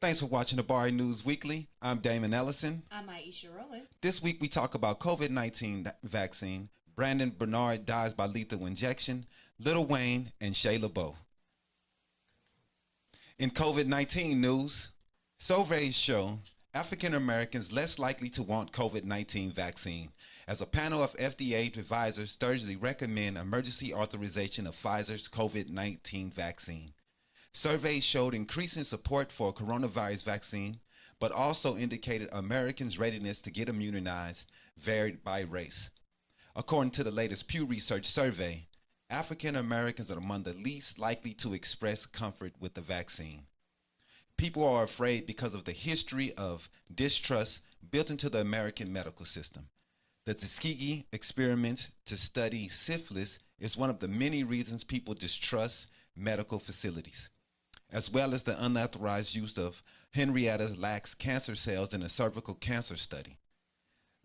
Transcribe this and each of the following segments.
Thanks for watching Habari News Weekly. I'm Damon Ellison. I'm Aisha Rowan. This week we talk about COVID-19 vaccine, Brandon Bernard dies by lethal injection, Lil Wayne, and Shea LaBeouf. In COVID-19 news, surveys show African Americans less likely to want COVID-19 vaccine, as a panel of FDA advisors Thursday recommend emergency authorization of Pfizer's COVID-19 vaccine. Surveys showed increasing support for a coronavirus vaccine, but also indicated Americans' readiness to get immunized varied by race. According to the latest Pew Research survey, African Americans are among the least likely to express comfort with the vaccine. People are afraid because of the history of distrust built into the American medical system. The Tuskegee experiment to study syphilis is one of the many reasons people distrust medical facilities, as well as the unauthorized use of Henrietta Lacks cancer cells in a cervical cancer study.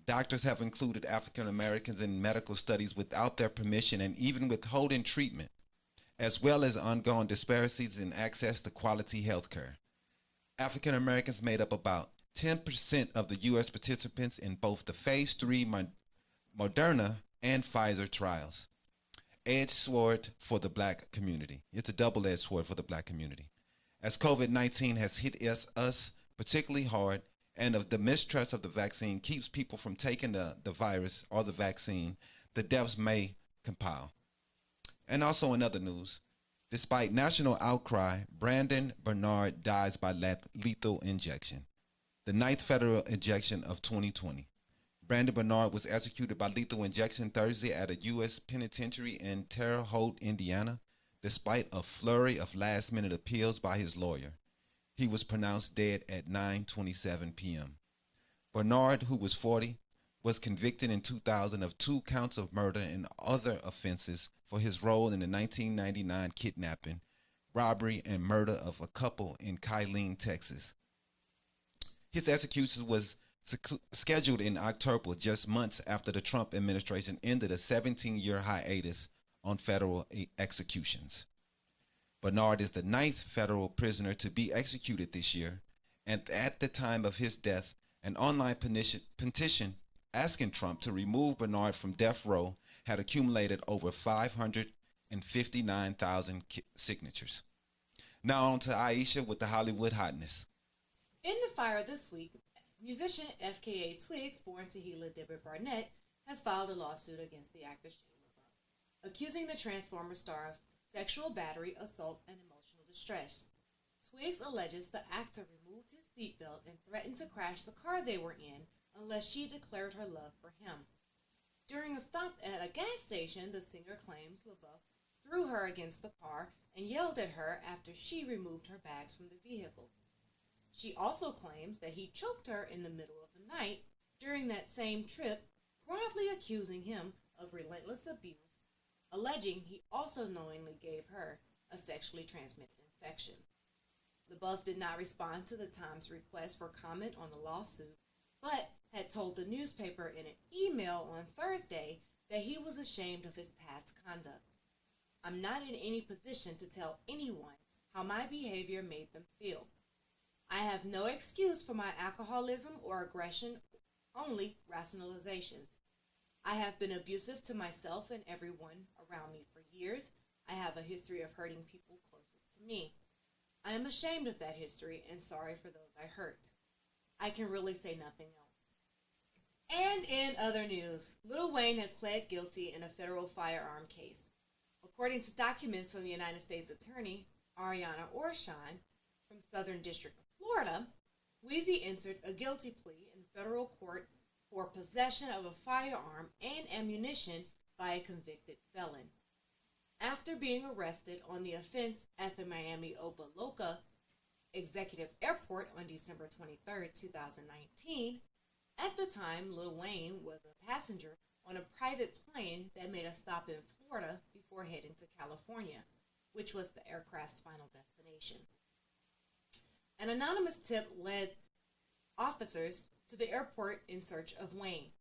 Doctors have included African Americans in medical studies without their permission and even withholding treatment, as well as ongoing disparities in access to quality health care. African Americans made up about 10% of the U.S. participants in both the Phase 3 Moderna and Pfizer trials. Edged sword for the black community. It's a double-edged sword for the black community. As COVID-19 has hit us particularly hard, and if the mistrust of the vaccine keeps people from taking the virus or the vaccine, the deaths may compile. And also in other news, despite national outcry, Brandon Bernard dies by lethal injection, the ninth federal injection of 2020. Brandon Bernard was executed by lethal injection Thursday at a U.S. penitentiary in Terre Haute, Indiana, despite a flurry of last-minute appeals by his lawyer. He was pronounced dead at 9:27 p.m. Bernard, who was 40, was convicted in 2000 of 2 counts of murder and other offenses for his role in the 1999 kidnapping, robbery, and murder of a couple in Killeen, Texas. His execution was scheduled in October, just months after the Trump administration ended a 17-year hiatus on federal executions. Bernard is the 9th federal prisoner to be executed this year, and at the time of his death, an online petition asking Trump to remove Bernard from death row had accumulated over 559,000 signatures. Now on to Aisha with the Hollywood Hotness. In the fire this week, musician FKA Twigs, born Tahila Deborah Barnett, has filed a lawsuit against the actor Shea LaBeouf, accusing the Transformers star of sexual battery, assault, and emotional distress. Twigs alleges the actor removed his seatbelt and threatened to crash the car they were in unless she declared her love for him. During a stop at a gas station, the singer claims LaBeouf threw her against the car and yelled at her after she removed her bags from the vehicle. She also claims that he choked her in the middle of the night during that same trip, broadly accusing him of relentless abuse, alleging he also knowingly gave her a sexually transmitted infection. LaBeouf did not respond to the Times' request for comment on the lawsuit, but had told the newspaper in an email on Thursday that he was ashamed of his past conduct. "I'm not in any position to tell anyone how my behavior made them feel. I have no excuse for my alcoholism or aggression, only rationalizations. I have been abusive to myself and everyone around me for years. I have a history of hurting people closest to me. I am ashamed of that history and sorry for those I hurt. I can really say nothing else." And in other news, Lil Wayne has pled guilty in a federal firearm case. According to documents from the United States Attorney Ariana Orshan from Southern District of Florida, Weezy entered a guilty plea in federal court for possession of a firearm and ammunition by a convicted felon. After being arrested on the offense at the Miami Opa-locka Executive Airport on December 23, 2019, at the time Lil Wayne was a passenger on a private plane that made a stop in Florida before heading to California, which was the aircraft's final destination. An anonymous tip led officers to the airport in search of Wayne.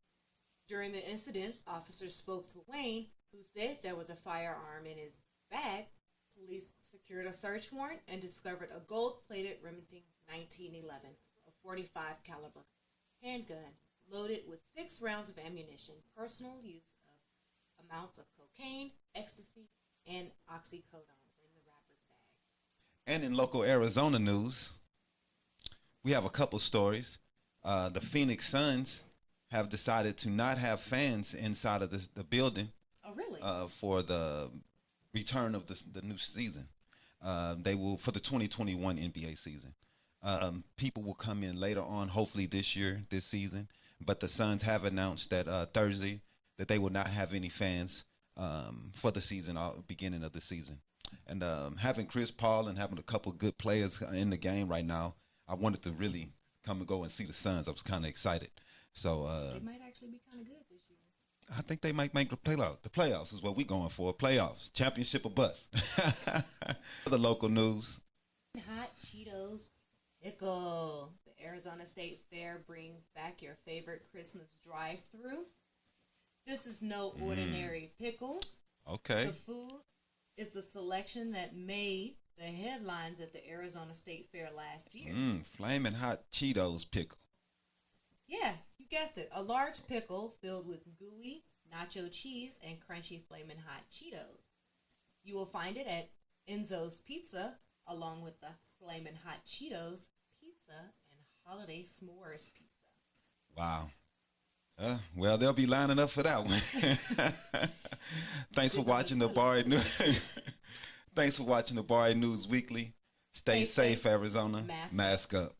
During the incident, officers spoke to Wayne, who said there was a firearm in his bag, Police secured a search warrant and discovered a gold-plated Remington 1911, a 45 caliber handgun loaded with 6 rounds of ammunition, personal use of amounts of cocaine, ecstasy, and oxycodone in the rapper's bag. And in local Arizona news, we have a couple stories. The Phoenix Suns have decided to not have fans inside of the building. Oh, really? For the return of the new season. They will, for the 2021 NBA season. People will come in later on, hopefully this season. But the Suns have announced that Thursday that they will not have any fans for the season, beginning of the season. And having Chris Paul and having a couple good players in the game right now, I wanted to really come and go and see the Suns. I was kind of excited. So they might actually be kind of good this year. I think they might make the playoffs. The playoffs is what we're going for. Playoffs, championship or bust. The local news. Hot Cheetos pickle. The Arizona State Fair brings back your favorite Christmas drive-through. This is no ordinary pickle. Okay. The food is the selection that made the headlines at the Arizona State Fair last year. Flaming hot Cheetos pickle. Yeah, you guessed it. A large pickle filled with gooey nacho cheese and crunchy flaming hot Cheetos. You will find it at Enzo's Pizza, along with the flaming hot Cheetos pizza and holiday s'mores pizza. Wow. Well, they'll be lining up for that one. Thanks for watching the Habari News. Thanks for watching the Habari News Weekly. Stay safe, Arizona. Mask Mask up.